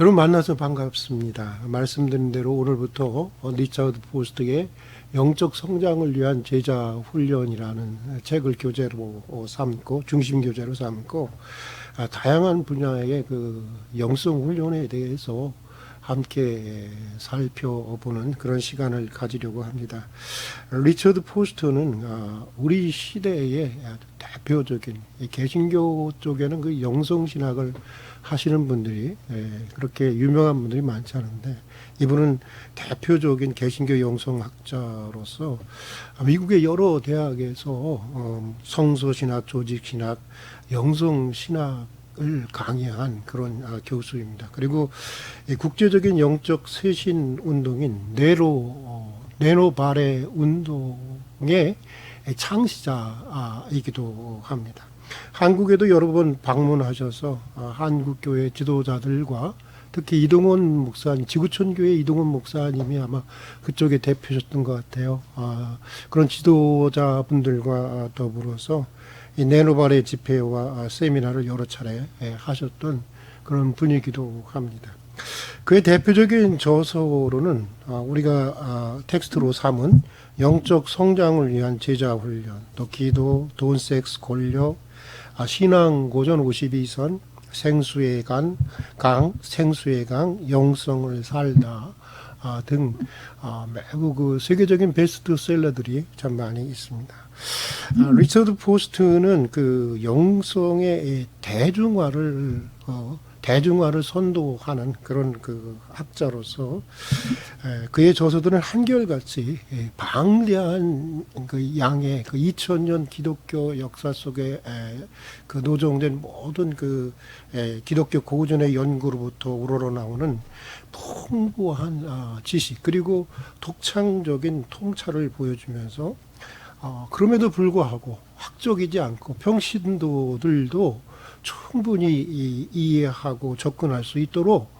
여러분 만나서 반갑습니다. 말씀드린 대로 오늘부터 리처드 포스트의 영적 성장을 위한 제자 훈련이라는 책을 교재로 삼고 중심 교재로 삼고 다양한 분야의 그 영성 훈련에 대해서 함께 살펴보는 그런 시간을 가지려고 합니다. 리처드 포스트는 우리 시대의 대표적인 개신교 쪽에는 그 영성신학을 하시는 분들이 그렇게 유명한 분들이 많지 않은데 이분은 대표적인 개신교 영성학자로서 미국의 여러 대학에서 성서신학, 조직신학, 영성신학을 강의한 그런 교수입니다. 그리고 국제적인 영적 쇄신 운동인 네로 바레 운동의 창시자이기도 합니다. 한국에도 여러 번 방문하셔서 한국교회 지도자들과 특히 이동원 목사님, 지구촌교회 이동원 목사님이 아마 그쪽에 대표셨던 것 같아요. 그런 지도자분들과 더불어서 이 네로바레 집회와 세미나를 여러 차례 하셨던 그런 분이기도 합니다. 그의 대표적인 저서로는 우리가 텍스트로 삼은 영적 성장을 위한 제자 훈련, 또 기도, 돈, 섹스, 권력, 신앙 고전 52선, 생수의 강, 영성을 살다 등 매우 그 세계적인 베스트셀러들이 참 많이 있습니다. 리처드 포스트는 그 영성의 대중화를 선도하는 그런 그 학자로서 그의 저서들은 한결같이 방대한 그 양의 그 2000년 기독교 역사 속에 그 노정된 모든 그 기독교 고전의 연구로부터 우러러나오는 풍부한 지식 그리고 독창적인 통찰을 보여주면서 그럼에도 불구하고 학적이지 않고 평신도들도 충분히 이해하고 접근할 수 있도록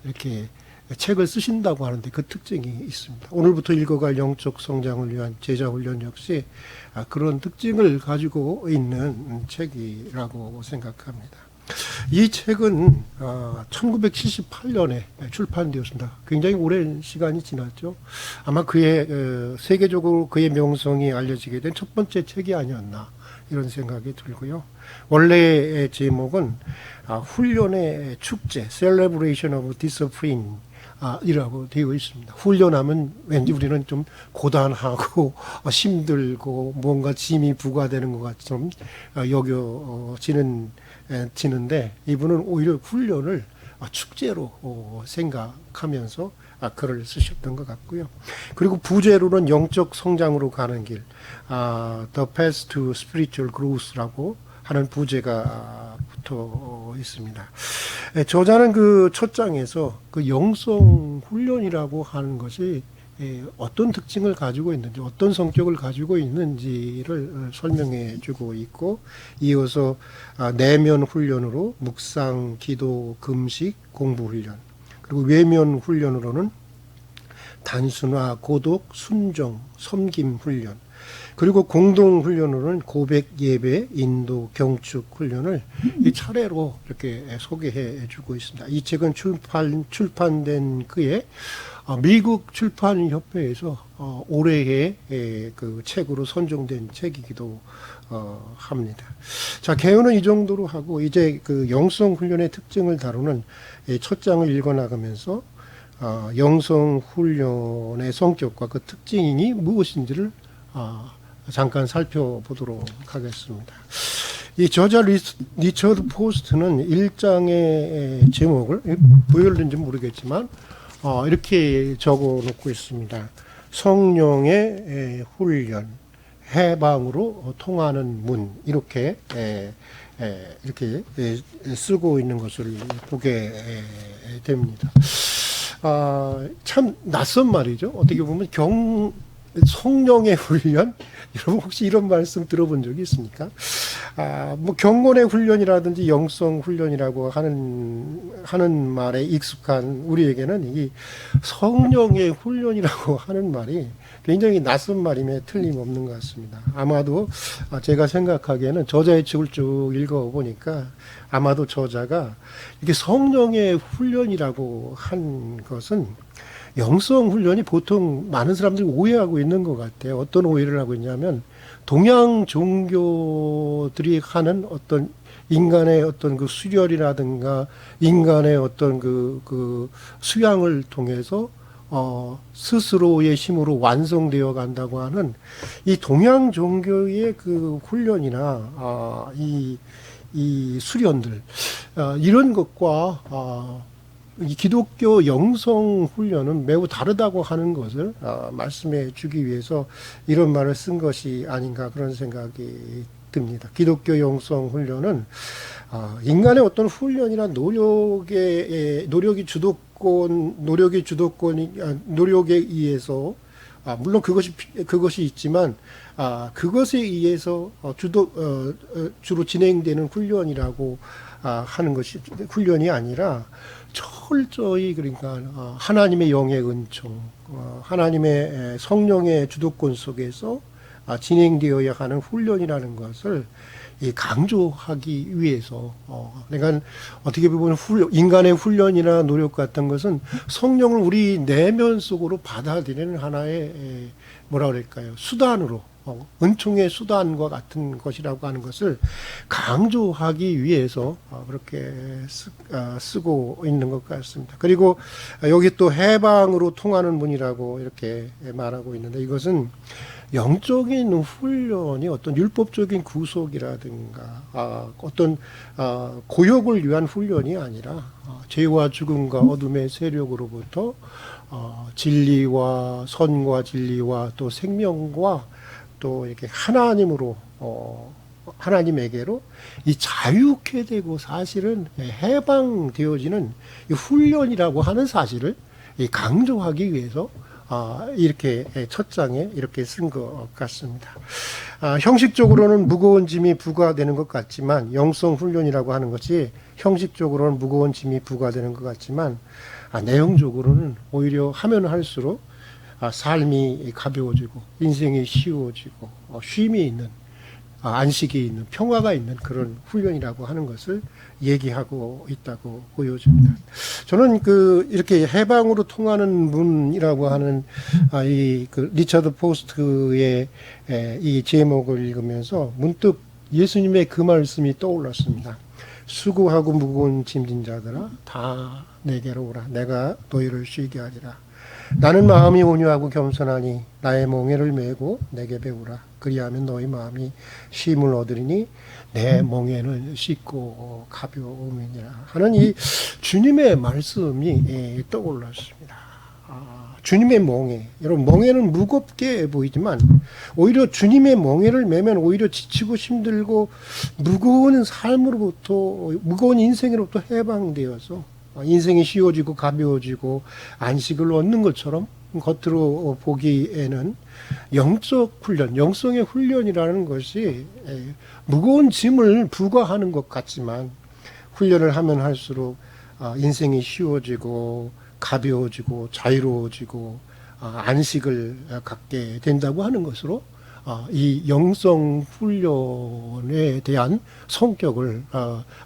이렇게 책을 쓰신다고 하는데 그 특징이 있습니다. 오늘부터 읽어갈 영적 성장을 위한 제자훈련 역시 그런 특징을 가지고 있는 책이라고 생각합니다. 이 책은 1978년에 출판되었습니다. 굉장히 오랜 시간이 지났죠. 아마 세계적으로 그의 명성이 알려지게 된 첫 번째 책이 아니었나 이런 생각이 들고요. 원래의 제목은 훈련의 축제, Celebration of Discipline 이라고 되어 있습니다. 훈련하면 왠지 우리는 좀 고단하고 힘들고 뭔가 짐이 부과되는 것 같처럼 여겨지는데 이분은 오히려 훈련을 축제로 생각하면서 글을 쓰셨던 것 같고요. 그리고 부제로는 영적 성장으로 가는 길, The Path to Spiritual Growth라고 하는 부제가 붙어 있습니다. 저자는 그 첫 장에서 그 영성 훈련이라고 하는 것이 어떤 특징을 가지고 있는지, 어떤 성격을 가지고 있는지를 설명해 주고 있고, 이어서 내면 훈련으로 묵상, 기도, 금식, 공부 훈련, 그리고 외면 훈련으로는 단순화, 고독, 순종, 섬김 훈련, 그리고 공동 훈련으로는 고백, 예배, 인도, 경축 훈련을 이 차례로 이렇게 소개해 주고 있습니다. 이 책은 출판된 그의 미국 출판협회에서 올해의 그 책으로 선정된 책이기도 합니다. 자, 개요는 이 정도로 하고 이제 그 영성 훈련의 특징을 다루는 첫 장을 읽어나가면서 영성 훈련의 성격과 그 특징이 무엇인지를 잠깐 살펴보도록 하겠습니다. 이 저자 리처드 포스트는 1장의 제목을 보여드린지 모르겠지만 이렇게 적어 놓고 있습니다. 성령의 훈련, 해방으로 통하는 문, 이렇게 쓰고 있는 것을 보게 됩니다. 참 낯선 말이죠. 어떻게 보면 성령의 훈련? 여러분 혹시 이런 말씀 들어본 적이 있습니까? 뭐 경건의 훈련이라든지 영성 훈련이라고 하는 말에 익숙한 우리에게는 이 성령의 훈련이라고 하는 말이 굉장히 낯선 말임에 틀림없는 것 같습니다. 아마도 제가 생각하기에는 저자의 책을 쭉 읽어보니까 아마도 저자가 이게 성령의 훈련이라고 한 것은 영성 훈련이 보통 많은 사람들이 오해하고 있는 것 같아요. 어떤 오해를 하고 있냐면 동양 종교들이 하는 어떤 인간의 어떤 그 수련이라든가 인간의 어떤 그 수양을 통해서 스스로의 힘으로 완성되어 간다고 하는 이 동양 종교의 그 훈련이나 이 수련들 이런 것과 이 기독교 영성 훈련은 매우 다르다고 하는 것을 말씀해 주기 위해서 이런 말을 쓴 것이 아닌가 그런 생각이 듭니다. 기독교 영성 훈련은 인간의 어떤 훈련이나 노력이 주도권이 노력에 의해서 물론 그것이 있지만 그것에 의해서 주로 진행되는 훈련이라고 하는 것이 훈련이 아니라 철저히 그러니까 하나님의 영의 은총, 하나님의 성령의 주도권 속에서 진행되어야 하는 훈련이라는 것을 강조하기 위해서 내가 어떻게 보면 인간의 훈련이나 노력 같은 것은 성령을 우리 내면 속으로 받아들이는 하나의 뭐라 그럴까요? 수단으로 은총의 수단과 같은 것이라고 하는 것을 강조하기 위해서 그렇게 쓰고 있는 것 같습니다. 그리고 여기 또 해방으로 통하는 문이라고 이렇게 말하고 있는데 이것은 영적인 훈련이 어떤 율법적인 구속이라든가 어떤 고역을 위한 훈련이 아니라 죄와 죽음과 어둠의 세력으로부터 진리와 선과 진리와 또 생명과 또 이렇게 하나님에게로 이 자유케 되고 사실은 해방되어지는 이 훈련이라고 하는 사실을 강조하기 위해서 이렇게 첫 장에 이렇게 쓴 것 같습니다. 형식적으로는 무거운 짐이 부과되는 것 같지만 영성 훈련이라고 하는 것이 형식적으로는 무거운 짐이 부과되는 것 같지만 내용적으로는 오히려 하면 할수록 삶이 가벼워지고 인생이 쉬워지고 쉼이 있는 안식이 있는 평화가 있는 그런 훈련이라고 하는 것을 얘기하고 있다고 보여집니다. 저는 이렇게 해방으로 통하는 문이라고 하는 그 리처드 포스트의 이 제목을 읽으면서 문득 예수님의 그 말씀이 떠올랐습니다. 수고하고 무거운 짐진 자들아 다 내게로 오라. 내가 너희를 쉬게 하리라. 나는 마음이 온유하고 겸손하니 나의 멍에를 메고 내게 배우라. 그리하면 너희 마음이 쉼을 얻으리니 내 멍에는 씻고 가벼움이니라 하는 이 주님의 말씀이 떠올랐습니다. 주님의 멍에, 여러분 멍에는 무겁게 보이지만 오히려 주님의 멍에를 메면 오히려 지치고 힘들고 무거운 인생으로부터 해방되어서 인생이 쉬워지고 가벼워지고 안식을 얻는 것처럼 겉으로 보기에는 영적 훈련, 영성의 훈련이라는 것이 무거운 짐을 부과하는 것 같지만 훈련을 하면 할수록 인생이 쉬워지고 가벼워지고 자유로워지고 안식을 갖게 된다고 하는 것으로 이 영성 훈련에 대한 성격을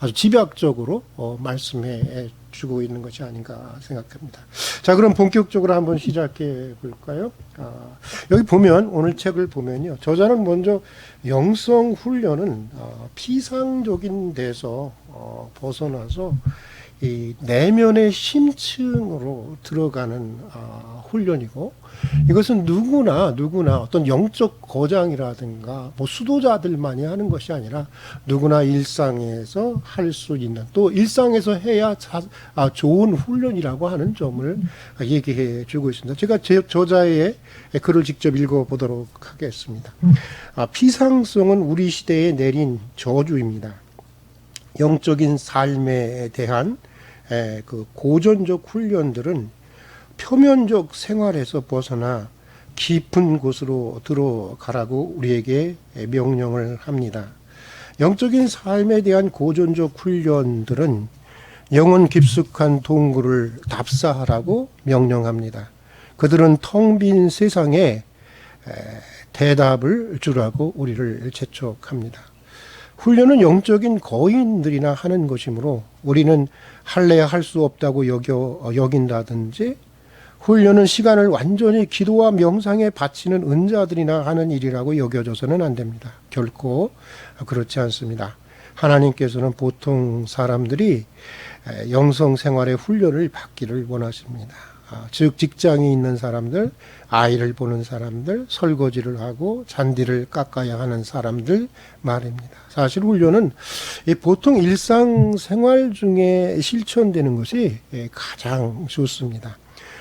아주 집약적으로 말씀해 주고 있는 것이 아닌가 생각합니다. 자, 그럼 본격적으로 한번 시작해 볼까요? 여기 보면 오늘 책을 보면요, 저자는 먼저 영성 훈련은 피상적인 데서 벗어나서 이 내면의 심층으로 들어가는 훈련이고, 이것은 누구나 어떤 영적 거장이라든가 뭐 수도자들만이 하는 것이 아니라 누구나 일상에서 할 수 있는, 또 일상에서 해야 좋은 훈련이라고 하는 점을 얘기해 주고 있습니다. 제가 저자의 글을 직접 읽어보도록 하겠습니다. 피상성은 우리 시대에 내린 저주입니다. 영적인 삶에 대한 그 고전적 훈련들은 표면적 생활에서 벗어나 깊은 곳으로 들어가라고 우리에게 명령을 합니다. 영적인 삶에 대한 고전적 훈련들은 영혼 깊숙한 동굴을 답사하라고 명령합니다. 그들은 텅 빈 세상에 대답을 주라고 우리를 재촉합니다. 훈련은 영적인 거인들이나 하는 것이므로 우리는 할래야 할 수 없다고 여긴다든지, 훈련은 시간을 완전히 기도와 명상에 바치는 은자들이나 하는 일이라고 여겨져서는 안 됩니다. 결코 그렇지 않습니다. 하나님께서는 보통 사람들이 영성 생활의 훈련을 받기를 원하십니다. 즉 직장이 있는 사람들, 아이를 보는 사람들, 설거지를 하고 잔디를 깎아야 하는 사람들 말입니다. 사실 훈련은 보통 일상생활 중에 실천되는 것이 가장 좋습니다.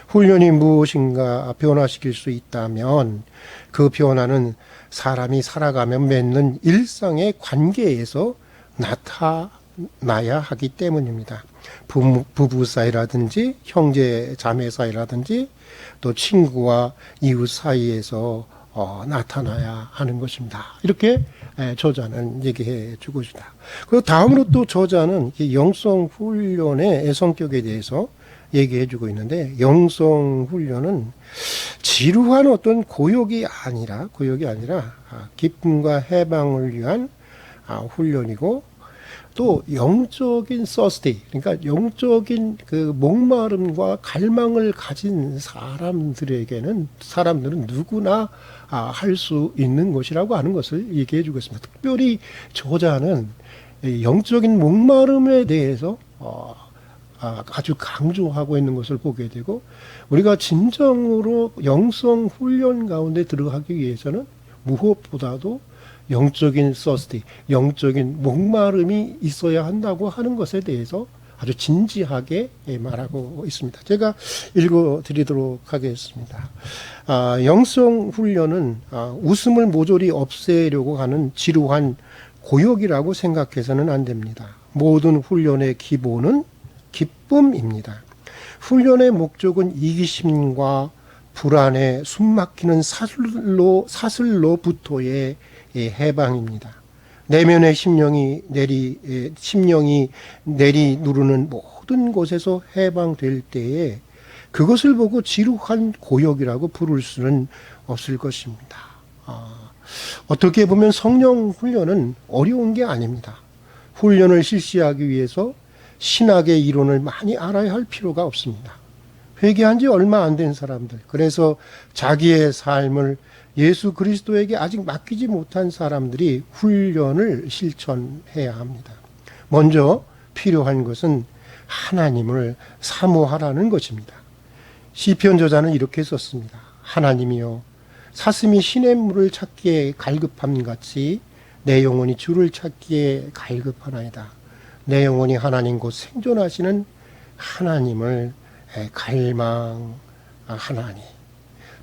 훈련이 무엇인가 변화시킬 수 있다면 그 변화는 사람이 살아가며 맺는 일상의 관계에서 나타나야 하기 때문입니다. 부부 사이라든지 형제 자매 사이라든지 또 친구와 이웃 사이에서 나타나야 하는 것입니다. 이렇게 저자는 얘기해 주고 있다. 그리고 다음으로 또 저자는 영성 훈련의 성격에 대해서 얘기해 주고 있는데, 영성 훈련은 지루한 어떤 고역이 아니라 기쁨과 해방을 위한 훈련이고, 또 영적인 서스티, 그러니까 영적인 그 목마름과 갈망을 가진 사람들은 누구나 할 수 있는 것이라고 하는 것을 얘기해 주고 있습니다. 특별히 저자는 영적인 목마름에 대해서 아주 강조하고 있는 것을 보게 되고, 우리가 진정으로 영성 훈련 가운데 들어가기 위해서는 무엇보다도 영적인 서스티, 영적인 목마름이 있어야 한다고 하는 것에 대해서 아주 진지하게 말하고 있습니다. 제가 읽어드리도록 하겠습니다. 영성 훈련은 웃음을 모조리 없애려고 하는 지루한 고역이라고 생각해서는 안 됩니다. 모든 훈련의 기본은 기쁨입니다. 훈련의 목적은 이기심과 불안에 숨막히는 사슬로부터의 해방입니다. 내면의 심령이 내리 누르는 모든 곳에서 해방될 때에 그것을 보고 지루한 고역이라고 부를 수는 없을 것입니다. 어떻게 보면 성령 훈련은 어려운 게 아닙니다. 훈련을 실시하기 위해서 신학의 이론을 많이 알아야 할 필요가 없습니다. 회개한 지 얼마 안 된 사람들, 그래서 자기의 삶을 예수 그리스도에게 아직 맡기지 못한 사람들이 훈련을 실천해야 합니다. 먼저 필요한 것은 하나님을 사모하라는 것입니다. 시편 저자는 이렇게 썼습니다. 하나님이여, 사슴이 시냇물을 찾기에 갈급함 같이 내 영혼이 주를 찾기에 갈급하나이다. 내 영혼이 하나님 곧 생존하시는 하나님을 갈망하나니.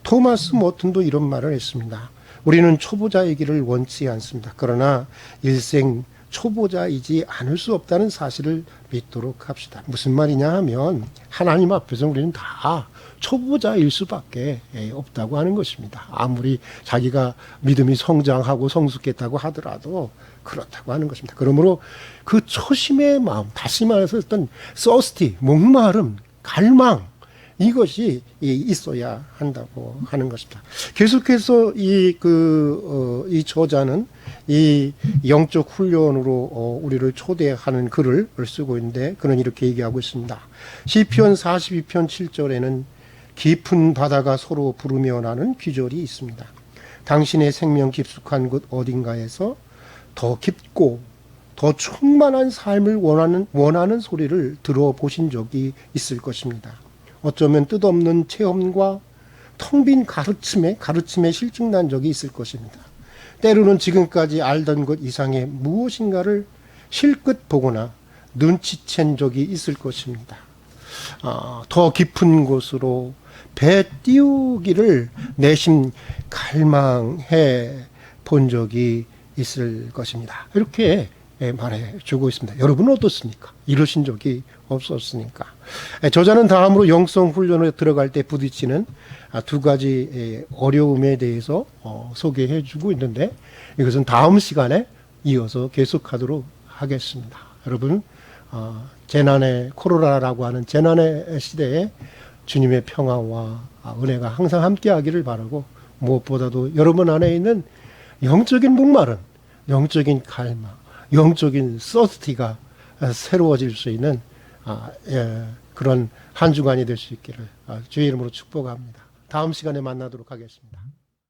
토마스 모튼도 이런 말을 했습니다. 우리는 초보자이기를 원치 않습니다. 그러나 일생 초보자이지 않을 수 없다는 사실을 믿도록 합시다. 무슨 말이냐 하면 하나님 앞에서 우리는 다 초보자일 수밖에 없다고 하는 것입니다. 아무리 자기가 믿음이 성장하고 성숙했다고 하더라도 그렇다고 하는 것입니다. 그러므로 그 초심의 마음, 다시 말해서 어떤 서스티, 목마름, 갈망, 이것이 있어야 한다고 하는 것입니다. 계속해서 이 저자는 이 영적 훈련으로 우리를 초대하는 글을 쓰고 있는데, 그는 이렇게 얘기하고 있습니다. 시편 42편 7절에는 깊은 바다가 서로 부르며 나는 귀절이 있습니다. 당신의 생명 깊숙한 곳 어딘가에서 더 깊고 더 충만한 삶을 원하는 소리를 들어보신 적이 있을 것입니다. 어쩌면 뜻없는 체험과 텅 빈 가르침에 실증난 적이 있을 것입니다. 때로는 지금까지 알던 것 이상의 무엇인가를 실끝 보거나 눈치챈 적이 있을 것입니다. 더 깊은 곳으로 배 띄우기를 내심 갈망해 본 적이 있을 것입니다. 이렇게 말해주고 있습니다. 여러분은 어떻습니까? 이러신 적이 없었으니까. 저자는 다음으로 영성 훈련에 들어갈 때 부딪히는 두 가지 어려움에 대해서 소개해주고 있는데, 이것은 다음 시간에 이어서 계속하도록 하겠습니다. 여러분, 재난의 코로나라고 하는 재난의 시대에 주님의 평화와 은혜가 항상 함께하기를 바라고, 무엇보다도 여러분 안에 있는 영적인 목마름, 영적인 갈망, 영적인 서스티가 새로워질 수 있는 그런 한 주간이 될 수 있기를 주의 이름으로 축복합니다. 다음 시간에 만나도록 하겠습니다.